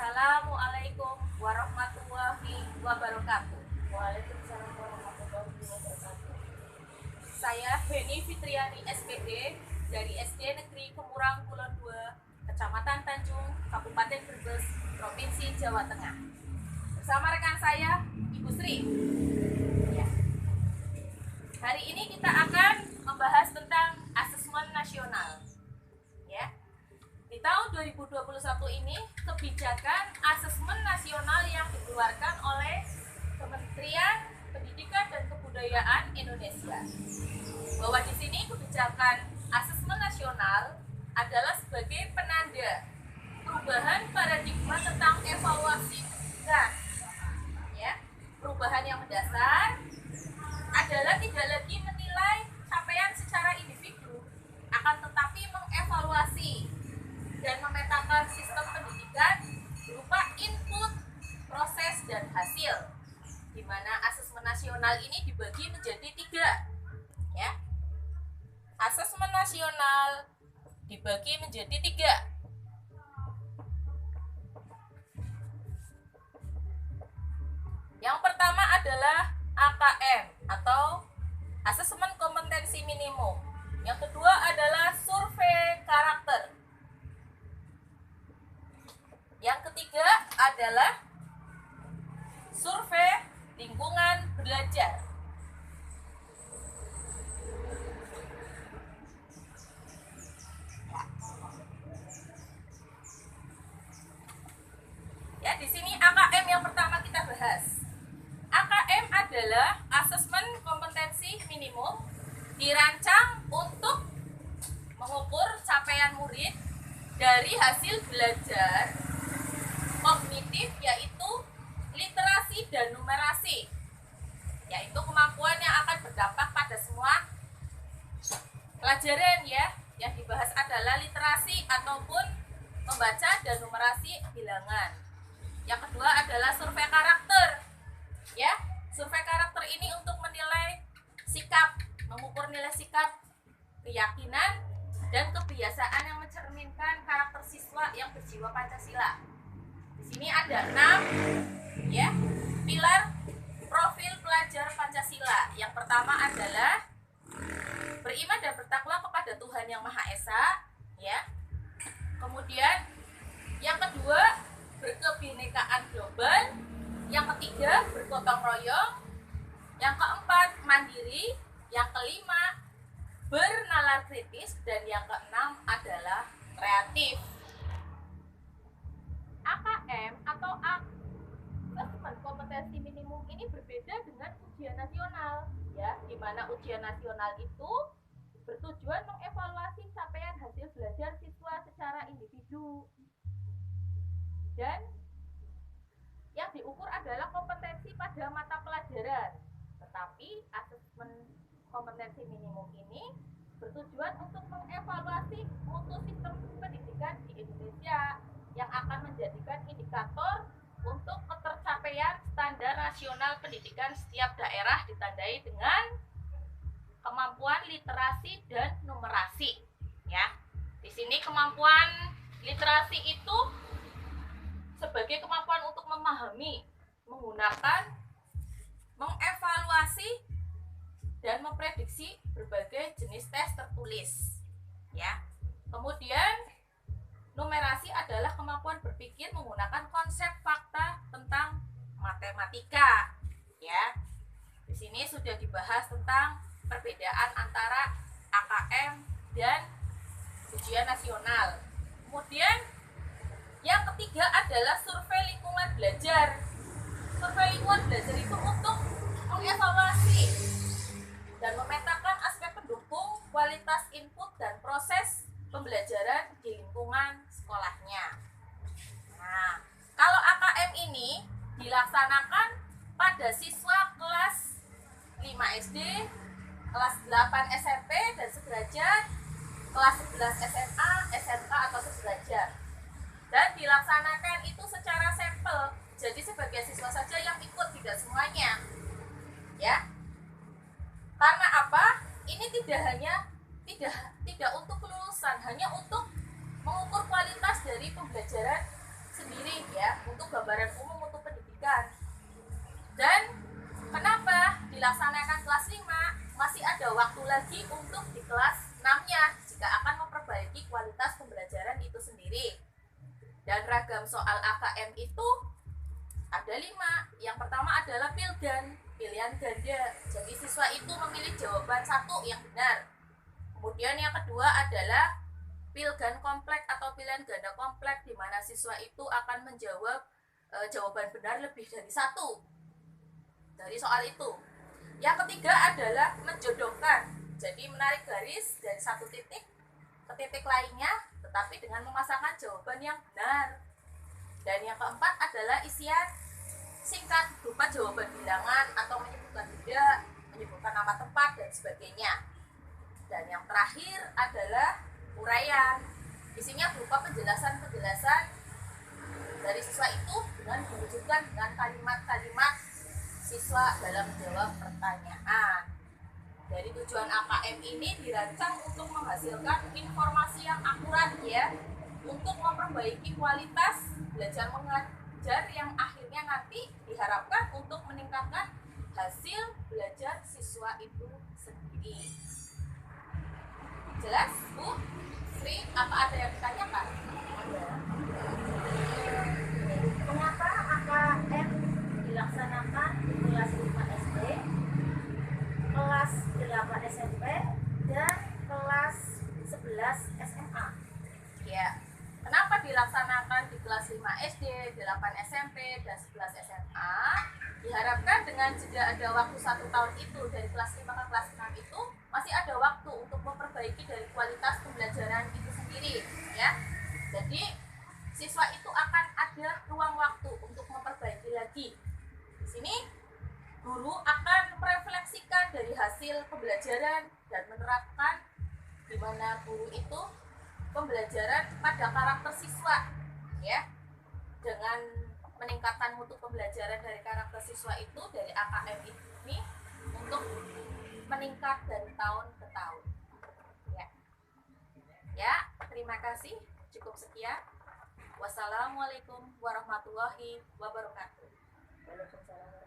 Assalamualaikum warahmatullahi wabarakatuh. Waalaikumsalam warahmatullahi wabarakatuh. Saya Beni Fitriani SPD dari SD Negeri Kemurang Kulon 2, Kecamatan Tanjung, Kabupaten Brebes, Provinsi Jawa Tengah. Bersama rekan saya, Ibu Sri. Ya. Hari ini kita akan membahas tentang asesmen nasional. Ya. Di tahun 2021 ini, kebijakan asesmen nasional yang dikeluarkan oleh Kementerian Pendidikan dan Kebudayaan Indonesia. Bahwa di sini kebijakan asesmen nasional adalah sebagai penanda perubahan paradigma tentang evaluasi pendidikan. Ya, perubahan yang mendasar adalah tidak lagi menilai capaian secara individu, akan tetapi mengevaluasi dan memetakan sistem pendidikan berupa input, proses, dan hasil, di mana asesmen nasional ini dibagi menjadi 3. Ya, asesmen nasional dibagi menjadi 3. Yang pertama adalah AKM atau asesmen kompetensi minimum. Yang kedua adalah survei karakter. Yang ketiga adalah survei lingkungan belajar. Ya, di sini AKM yang pertama kita bahas. AKM adalah asesmen kompetensi minimum, dirancang untuk mengukur capaian murid dari hasil belajar kognitif, yaitu literasi dan numerasi, yaitu kemampuan yang akan berdampak pada semua pelajaran. Ya, yang dibahas adalah literasi ataupun membaca dan numerasi bilangan. Yang kedua adalah survei karakter. Ya, survei karakter ini untuk menilai sikap, mengukur nilai sikap, keyakinan, dan kebiasaan yang mencerminkan karakter siswa yang berjiwa Pancasila. Di sini ada 6 ya pilar profil pelajar Pancasila. Yang pertama adalah beriman dan bertakwa kepada Tuhan Yang Maha Esa, ya. Kemudian yang kedua, berkebinekaan global. Yang ketiga, bergotong royong. Yang keempat, mandiri. Yang kelima, bernalar kritis. Dan yang keenam adalah kreatif. AKM atau asesmen kompetensi minimum ini berbeda dengan ujian nasional, ya, di mana ujian nasional itu bertujuan mengevaluasi capaian hasil belajar siswa secara individu, dan yang diukur adalah kompetensi pada mata pelajaran. Tetapi asesmen kompetensi minimum ini bertujuan untuk mengevaluasi mutu sistem pendidikan di Indonesia, yang akan menjadikan indikator untuk ketercapaian standar nasional pendidikan setiap daerah, ditandai dengan kemampuan literasi dan numerasi. Ya, di sini kemampuan literasi itu sebagai kemampuan untuk memahami, menggunakan, mengevaluasi, dan memprediksi berbagai jenis tes tertulis. Ya, kemudian numerasi adalah kemampuan berpikir menggunakan konsep fakta tentang matematika. Ya, di sini sudah dibahas tentang perbedaan antara AKM dan ujian nasional. Kemudian yang ketiga adalah survei lingkungan belajar. Survei lingkungan belajar itu untuk mengevaluasi dan memetakan aspek pendukung, kualitas input, dan proses pembelajaran di lingkungan sekolahnya. Nah, kalau AKM ini dilaksanakan pada siswa kelas 5 SD, kelas 8 SMP dan sederajat, kelas 11 SMA, SMK atau sederajat. Dan dilaksanakan itu secara sampel. Jadi sebagai siswa saja yang ikut, tidak semuanya. Ya. Karena apa? Ini tidak untuk kelulusan, hanya untuk mengukur kualitas dari pembelajaran sendiri ya untuk gambaran umum untuk pendidikan. Dan kenapa dilaksanakan kelas 5? Masih ada waktu lagi untuk di kelas 6-nya jika akan memperbaiki kualitas pembelajaran itu sendiri. Dan ragam soal AKM itu ada 5. Yang pertama adalah pilgan, pilihan ganda. Jadi siswa itu memilih jawaban satu yang benar. Kemudian yang kedua adalah pilgan kompleks atau pilihan ganda kompleks, di mana siswa itu akan menjawab jawaban benar lebih dari satu dari soal itu. Yang ketiga adalah menjodohkan, jadi menarik garis dari satu titik ke titik lainnya, tetapi dengan memasangkan jawaban yang benar. Dan yang keempat adalah isian singkat berupa jawaban bilangan atau menyebutkan benda, menyebutkan nama tempat dan sebagainya. Dan yang terakhir adalah uraian, isinya berupa penjelasan-penjelasan dari siswa itu dengan diwujudkan dengan kalimat-kalimat siswa dalam menjawab pertanyaan. Dari tujuan AKM ini dirancang untuk menghasilkan informasi yang akurat ya, untuk memperbaiki kualitas belajar mengajar yang akhirnya nanti diharapkan untuk meningkatkan hasil belajar siswa itu sendiri. Jelas, Bu? Sri, apa ada yang ditanyakan? Mengapa AKM dilaksanakan di kelas 5 SD, kelas 8 SMP, dan kelas 11 SMA? Ya, kenapa dilaksanakan di kelas 5 SD, 8 SMP, dan 11 SMA? Diharapkan dengan jeda ada waktu 1 tahun itu, dari kelas 5 ke kelas 6 itu, masih ada waktu untuk memperbaiki dari kualitas pembelajaran itu sendiri. Ya, jadi siswa itu akan ada ruang waktu untuk memperbaiki lagi. Di sini, guru akan merefleksikan dari hasil pembelajaran dan menerapkan di mana guru itu pembelajaran pada karakter siswa ya, dengan meningkatkan mutu pembelajaran dari karakter siswa itu dari AKM ini untuk meningkat dari tahun ke tahun ya. Terima kasih, cukup sekian. Wassalamualaikum warahmatullahi wabarakatuh. Waalaikumsalam.